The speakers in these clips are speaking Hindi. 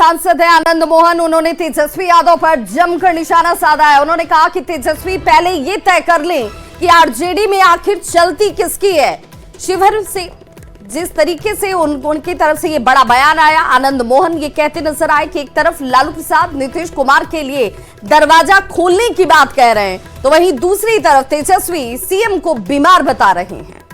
सांसद हैं आनंद मोहन, उन्होंने तेजस्वी यादव पर जमकर निशाना साधा है। उन्होंने कहा कि तेजस्वी पहले ये तय कर लें कि आरजेडी में आखिर चलती किसकी है। शिवहर से जिस तरीके से उनकी तरफ से ये बड़ा बयान आया, आनंद मोहन ये कहते नजर आए कि एक तरफ लालू प्रसाद नीतीश कुमार के लिए दरवाजा खोलने की बात कह रहे हैं, तो वहीं दूसरी तरफ तेजस्वी सीएम को बीमार बता रहे हैं।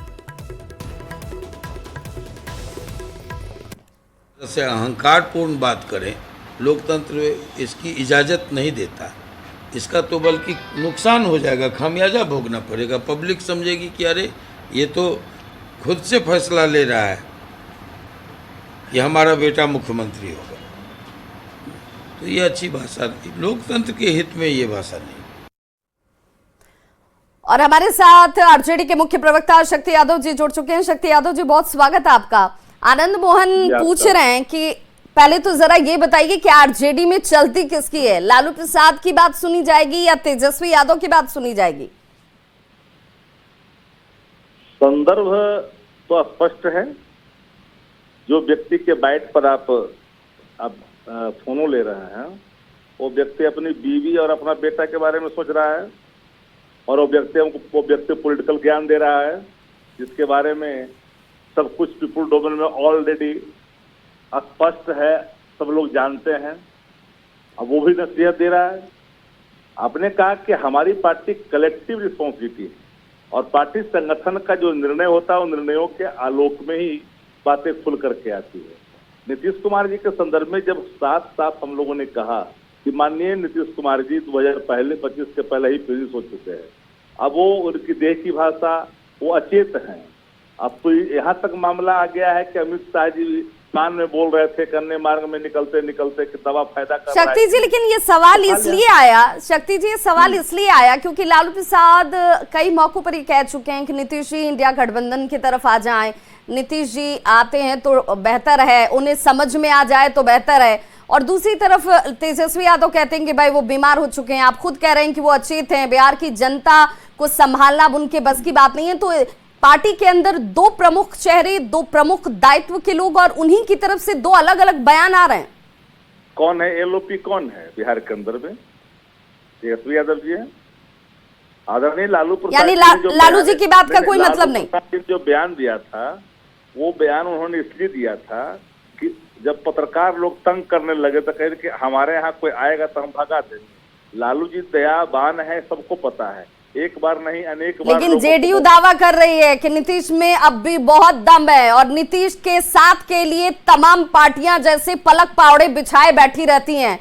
से अहंकारपूर्ण बात करें, लोकतंत्र इसकी इजाज़त नहीं देता। इसका तो बल्कि नुकसान हो जाएगा, खामियाजा भोगना पड़ेगा। पब्लिक समझेगी कि अरे ये तो खुद से फैसला ले रहा है कि हमारा बेटा मुख्यमंत्री होगा। तो ये अच्छी भाषा नहीं, लोकतंत्र के हित में ये भाषा नहीं। और हमारे साथ आरजेडी के मुख्य प्रवक्ता शक्ति यादव जी जुड़ चुके हैं। शक्ति यादव जी, बहुत स्वागत है आपका। आनंद मोहन पूछ रहे हैं कि पहले तो जरा ये बताइए कि आरजेडी में चलती किसकी है, लालू प्रसाद की बात सुनी जाएगी या तेजस्वी यादव की बात सुनी जाएगी? संदर्भ तो स्पष्ट है। जो व्यक्ति के बाइट पर आप फोनो ले रहे हैं, वो व्यक्ति अपनी बीवी और अपना बेटा के बारे में सोच रहा है, और वो व्यक्ति पॉलिटिकल ज्ञान दे रहा है, जिसके बारे में सब कुछ पीपुल डोमेन में ऑलरेडी स्पष्ट है, सब लोग जानते हैं। अब वो भी नसीहत दे रहा है। आपने कहा कि हमारी पार्टी कलेक्टिव रिस्पॉन्सिबिलिटी है, और पार्टी संगठन का जो निर्णय होता है उन निर्णयों के आलोक में ही बातें खुल करके आती है। नीतीश कुमार जी के संदर्भ में जब साफ साफ हम लोगों ने कहा कि माननीय नीतीश कुमार जी 2025 के पहले ही फिनिश हो चुके हैं, अब वो उनकी देह की भाषा वो अचेत हैं। अब तो यहाँ तक मामला आ गया है कि अमित शाह जी कान में बोल रहे थे, कन्ने मार्ग में निकलते निकलते कि दवा फायदा कर रहा है। शक्ति जी, लेकिन ये सवाल इसलिए आया, शक्ति जी ये सवाल इसलिए आया क्योंकि लालू प्रसाद कई मौकों पर ये कह चुके हैं कि नीतीश जी इंडिया गठबंधन की तरफ आ जाएं, नीतीश जी आते हैं तो बेहतर है, उन्हें समझ में आ जाए तो बेहतर है। और दूसरी तरफ तेजस्वी यादव कहते हैं कि भाई वो बीमार हो चुके हैं, आप खुद कह रहे हैं कि वो अचेत हैं, बिहार की जनता को संभालना अब उनके बस की बात नहीं है। तो पार्टी के अंदर दो प्रमुख चेहरे, दो प्रमुख दायित्व के लोग, और उन्हीं की तरफ से दो अलग अलग बयान आ रहे हैं। कौन है एलओपी? कौन है बिहार के अंदर में? तेजस्वी यादव जी है। आदरणीय लालू प्रसाद, यानी लालू जी की बात का कोई मतलब नहीं। जो बयान दिया था वो बयान उन्होंने इसलिए दिया था कि जब पत्रकार लोग तंग करने लगे तो कहे कि हमारे यहाँ कोई आएगा तो हम भगा देंगे। लालू जी दयावान है, सबको पता है, एक बार नहीं अनेक बार। लेकिन जेडीयू दावा कर रही है कि नीतीश में अब भी बहुत दम है, और नीतीश के साथ के लिए तमाम पार्टियां जैसे पलक पावड़े बिछाए बैठी रहती हैं।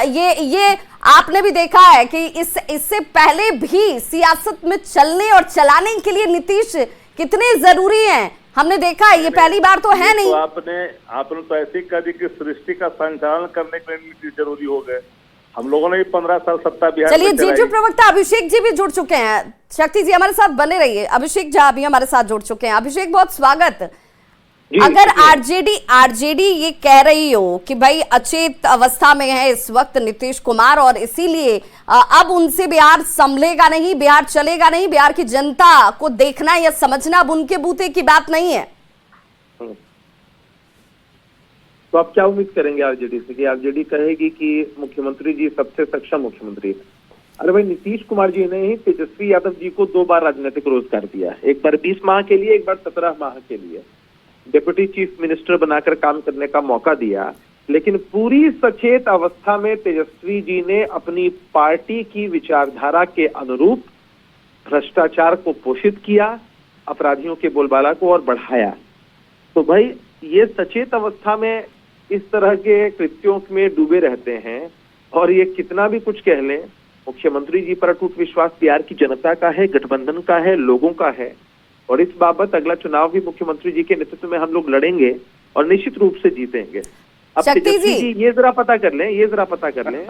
ये आपने भी देखा है कि इससे पहले भी सियासत में चलने और चलाने के लिए नीतीश कितने जरूरी हैं, हमने देखा है। ये पहली बार तो है नहीं। तो आपने तो ऐसी कह दी कि सृष्टि का संचालन करने के लिए नीतीश जरूरी हो गए। हम लोगों ने 15 साल सत्ता बिहार। चलिए, जेडीयू प्रवक्ता अभिषेक जी भी जुड़ चुके हैं। शक्ति जी हमारे साथ बने रहिए। अभिषेक झा भी हमारे साथ जुड़ चुके हैं। अभिषेक, बहुत स्वागत। अगर आरजेडी ये कह रही हो कि भाई अचेत अवस्था में है इस वक्त नीतीश कुमार, और इसीलिए अब उनसे बिहार संभलेगा नहीं, बिहार चलेगा नहीं, बिहार की जनता को देखना या समझना अब उनके बूते की बात नहीं है, तो आप क्या उम्मीद करेंगे आरजेडी से कि आरजेडी कहेगी कि मुख्यमंत्री जी सबसे सक्षम मुख्यमंत्री है? अरे भाई, नीतीश कुमार जी ने ही तेजस्वी यादव जी को 2 बार राजनीतिक रोजगार दिया, एक बार 20 माह के लिए, एक बार 17 माह के लिए डिप्टी चीफ मिनिस्टर बनाकर काम करने का मौका दिया। लेकिन पूरी सचेत अवस्था में तेजस्वी जी ने अपनी पार्टी की विचारधारा के अनुरूप भ्रष्टाचार को पोषित किया, अपराधियों के बोलबाला को और बढ़ाया। तो भाई, ये सचेत अवस्था में इस तरह के कृत्यों में डूबे रहते हैं, और ये कितना भी कुछ कह लें, मुख्यमंत्री जी पर अटूट विश्वास बिहार की जनता का है, गठबंधन का है, लोगों का है, और इस बाबत अगला चुनाव भी मुख्यमंत्री जी के नेतृत्व में हम लोग लड़ेंगे और निश्चित रूप से जीतेंगे। अब तेजस्वी जी ये जरा पता कर लें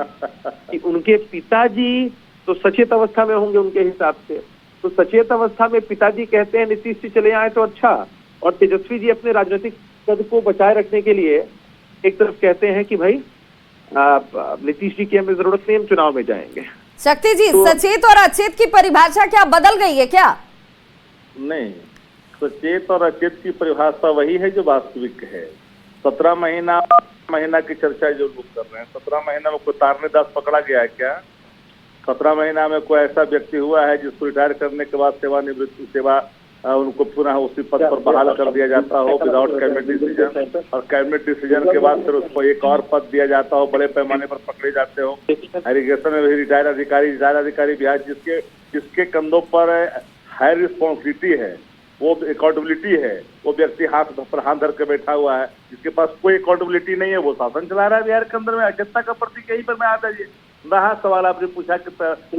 कि उनके पिताजी तो सचेत अवस्था में होंगे उनके हिसाब से। तो सचेत अवस्था में पिताजी कहते हैं नीतीश जी चले आए तो अच्छा, और तेजस्वी जी अपने राजनीतिक पद को बचाए रखने के लिए एक तरफ कहते हैं कि भाई नीतीश जी की हमें जरूरत नहीं, हम चुनाव में जाएंगे। शक्ति जी, तो सचेत और अचेत की परिभाषा क्या बदल गई है क्या? नहीं, सचेत और अचेत की परिभाषा वही है जो वास्तविक है। 17 महीना की चर्चा जो लोग कर रहे हैं, 17 महीना में कोई तारनेदास पकड़ा गया है क्या? 17 महीना में कोई ऐसा व्यक्ति हुआ है जिसको रिटायर करने के बाद सेवा उनको पुनः उसी पद पर बहाल कर दिया जाता हो विदाउट कैबिनेट डिसीजन, और कैबिनेट डिसीजन के बाद फिर उसको एक और पद दिया जाता हो, बड़े पैमाने पर पकड़े जाते हो। इरिगेशन में भी रिटायर अधिकारी बिहार जिसके कंधों पर हाई रिस्पॉन्सिबिलिटी है, वो अकाउंटेबिलिटी है, वो व्यक्ति हाथ पर हाथ धर के बैठा हुआ है, जिसके पास कोई अकाउंटेबिलिटी नहीं है, वो शासन चला रहा है बिहार के अंदर में। जनता का प्रतीक यही पर मैं आता है। रहा सवाल आपने पूछा कि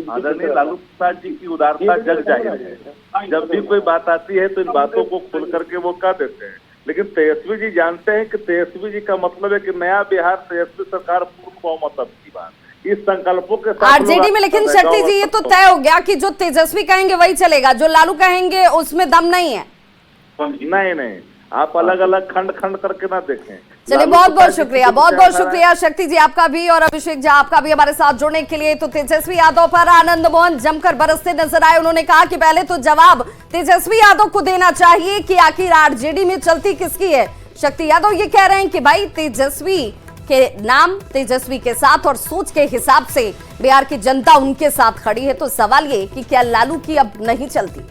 आदरणीय लालू प्रसाद जी की उदारता जग जाहिर है। जब भी कोई बात आती है तो इन बातों को खुल करके वो कह देते हैं, लेकिन तेजस्वी जी जानते हैं कि तेजस्वी जी का मतलब है कि नया बिहार, तेजस्वी सरकार, पूर्ण बहुमत की बात, इस संकल्पों के साथ आरजेडी में। लेकिन शक्ति जी, ये तो तय हो गया कि जो तेजस्वी कहेंगे वही चलेगा, जो लालू कहेंगे उसमें दम नहीं है। नहीं, आप अलग अलग खंड करके ना देखें। चलिए, बहुत बहुत शुक्रिया शक्ति जी आपका भी, और अभिषेक जी आपका भी हमारे साथ जुड़ने के लिए। तो तेजस्वी यादव पर आनंद मोहन जमकर बरसते नजर आए। उन्होंने कहा कि पहले तो जवाब तेजस्वी यादव को देना चाहिए कि आखिर आरजेडी में चलती किसकी है। शक्ति यादव ये कह रहे हैं कि भाई तेजस्वी के नाम, तेजस्वी के साथ और सोच के हिसाब से बिहार की जनता उनके साथ खड़ी है। तो सवाल ये कि क्या लालू की अब नहीं चलती।